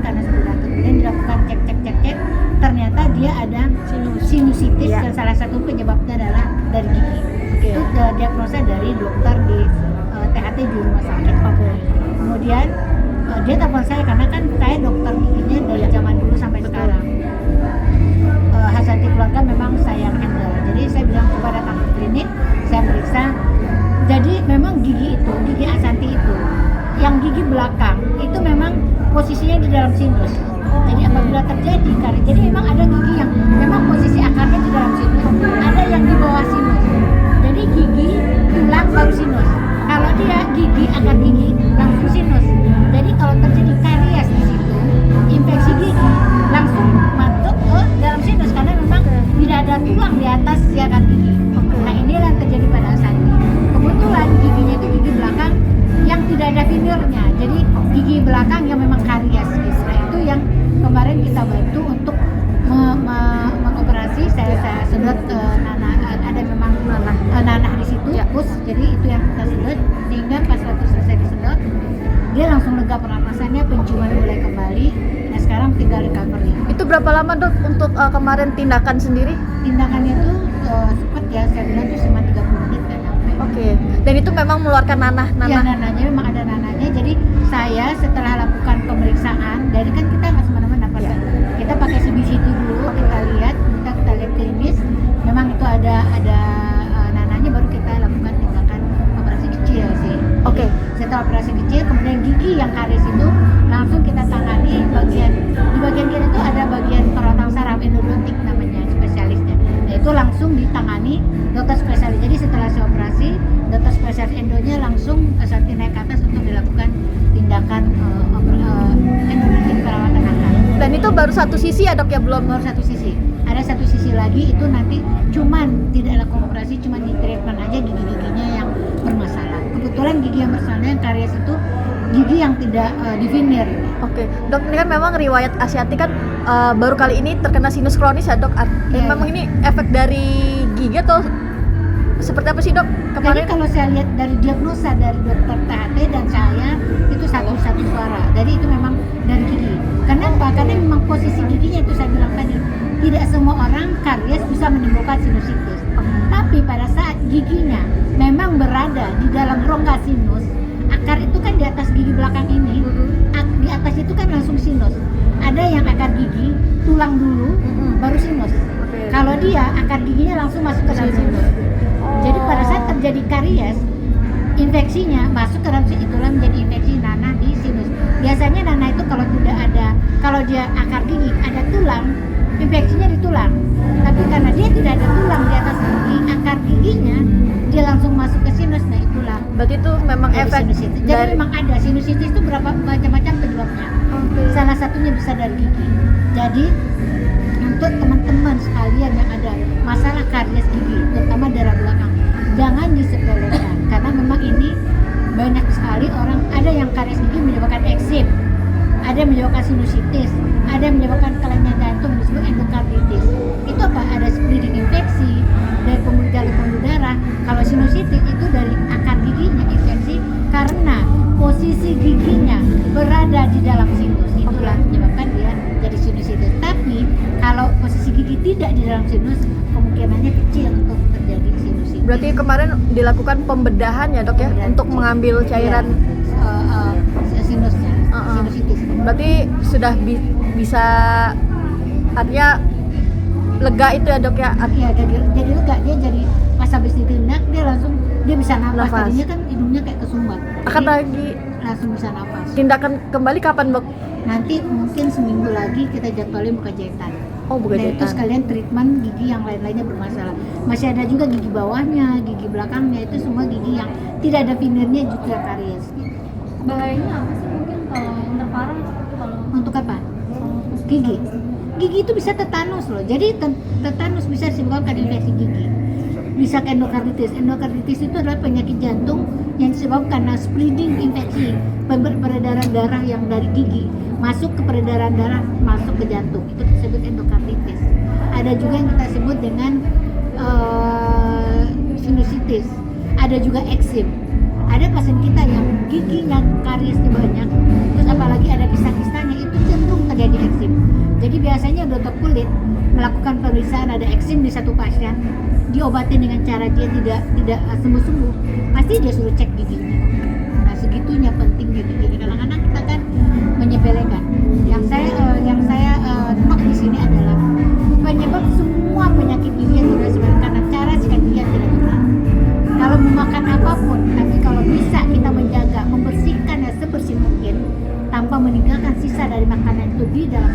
karena sudah kemudian dilakukan cek, ternyata dia ada sinusitis yang salah satu penyebabnya adalah dari gigi. Itu diagnosa dari dokter di THT di rumah sakit. Kemudian dia telepon saya karena kan saya dokter giginya dari zaman dulu sampai sekarang. Hasil keluarga memang saya handle. Jadi saya bilang kepada dokter klinik, saya periksa. Jadi memang gigi Asanti itu, yang gigi belakang itu memang posisinya di dalam sinus. Jadi apabila terjadi karies, jadi memang ada gigi yang memang posisi akarnya di dalam sinus, ada yang di bawah sinus. Jadi gigi tulang baru sinus. Kalau dia gigi akar gigi langsung sinus. Jadi kalau terjadi karies di situ, infeksi gigi langsung masuk ke dalam sinus karena memang tidak ada tulang di atas si akar gigi. Nah inilah yang terjadi pada Asanti. Kebetulan giginya itu gigi belakang yang tidak ada veneernya. Jadi gigi belakang yang memang karies. Nah itu yang kemarin kita bantu untuk mengoperasi. Saya sedot nanah, ada memang nanah di situ, pus. Jadi itu yang kita sedot sehingga pas waktu selesai disedot dia langsung lega pernapasannya, penciuman mulai kembali. Nah sekarang tinggal recovery. Itu berapa lama dok untuk kemarin tindakan sendiri? Tindakannya tuh cepat ya, saya bilang tuh cuma 30 menit kan sampai. Oke. Dan itu memang mengeluarkan nanah. Iya nanahnya memang ada nanahnya. Jadi saya setelah lakukan pemeriksaan, dari kan kita nggak semena-mena pakai. Kita pakai CBCT dulu, kita lihat klinis. Memang itu ada nanahnya, baru kita lakukan tindakan operasi kecil sih. Oke. Setelah operasi kecil, kemudian gigi yang karies itu langsung kita tangani di bagian kiri itu ada bagian perotang saraf, endodontik namanya spesialisnya. Nah itu langsung ditangani dokter spesialis. Jadi setelah saya operasi, dokter spesialis endonya langsung saat naik ke atas untuk dilakukan tindakan endodontik perawatan akar. Dan itu baru satu sisi ya dok ya, belum? Baru satu sisi. Ada satu sisi lagi itu nanti cuman tidak lakukan operasi, cuman di treatment aja gigi-giginya yang bermasalah. Kebetulan gigi yang bermasalah yang karies itu gigi yang tidak di veneer. Oke, dok ini kan memang riwayat Asanti kan baru kali ini terkena sinus kronis ya dok. Memang ini efek dari gigi atau seperti apa sih dok? Jadi kalau saya lihat dari diagnosa dari dokter THT dan saya itu satu suara. Jadi itu memang dari gigi. Kenapa? Karena memang posisi giginya itu saya bilang tadi, tidak semua orang karies bisa menimbulkan sinusitis. Tapi pada saat giginya memang berada di dalam rongga sinus, akar itu kan di atas gigi belakang ini, di atas itu kan langsung sinus. Ada yang akar gigi tulang dulu, baru sinus. Kalau dia akar giginya langsung masuk ke dalam sinus. Jadi pada saat terjadi karies, infeksinya masuk ke dalam sinus, itulah menjadi infeksi nanah di sinus. Biasanya nanah itu kalau tidak ada, kalau dia akar gigi ada tulang, infeksinya di tulang. Tapi karena dia tidak ada tulang di atas gigi, akar giginya dia langsung masuk ke sinus. Nah itulah. Berarti itu memang efek sinusitis. Jadi memang ada sinusitis itu berapa macam-macam penyebabnya. Salah satunya bisa dari gigi. Jadi untuk teman-teman sekalian yang ada masalah karies gigi, terutama daerah belakang, jangan disepelekan karena memang ini banyak sekali orang, ada yang karies gigi menyebabkan eksim, ada yang menyebabkan sinusitis, ada yang menyebabkan kelainan jantung disebut endokarditis. Itu apa? Ada bleeding infeksi dari pembuluh darah. Kalau sinusitis itu dari akar giginya infeksi karena posisi giginya berada di dalam sinus. Itulah menyebabkan dia jadi sinusitis. Tapi kalau posisi gigi tidak di dalam sinus, kemungkinannya kecil untuk terjadi sinusitis. Berarti kemarin dilakukan pembedahan ya dok ya, untuk mengambil cairan sinusnya, sinusitis. Berarti sudah bisa, artinya lega itu ya dok ya? Iya, jadi lega, dia jadi pas habis ditindak dia langsung dia bisa nafas. Tadinya kan hidungnya kayak kesumbat. Akan lagi langsung bisa nafas. Tindakan kembali kapan dok? Nanti mungkin seminggu lagi kita jadwalin buka jahitan. Oh, buka jahitan. Itu sekalian treatment gigi yang lain-lainnya bermasalah. Masih ada juga gigi bawahnya, gigi belakangnya, itu semua gigi yang tidak ada veneernya juga karies. Bahayanya apa sih mungkin kalau yang terparah kalau Untuk apa? Gigi. Gigi itu bisa tetanus loh. Jadi tetanus bisa disebabkan infeksi gigi. Bisa ke endokarditis. Endokarditis itu adalah penyakit jantung yang disebabkan karena spreading infeksi, peredaran darah yang dari gigi masuk ke peredaran darah masuk ke jantung. Itu disebut endokarditis. Ada juga yang kita sebut dengan sinusitis. Ada juga eksim. Ada pasien kita yang giginya kariesnya banyak, terus apalagi ada kista-kistanya, itu cenderung biasanya dokter kulit melakukan pemeriksaan, ada eksim di satu pasien, diobatin dengan cara dia tidak sembuh-sembuh, pasti dia suruh cek giginya. Nah, segitunya pentingnya gigi. Kadang-kadang kita kan menyepelekan. Yang saya tebak di sini adalah penyebab semua penyakit gigi itu disebabkan karena cara sikat gigi yang tidak benar. Kalau memakan apapun, tapi kalau bisa kita menjaga, membersihkannya sebersih mungkin tanpa meninggalkan sisa dari makanan itu di dalam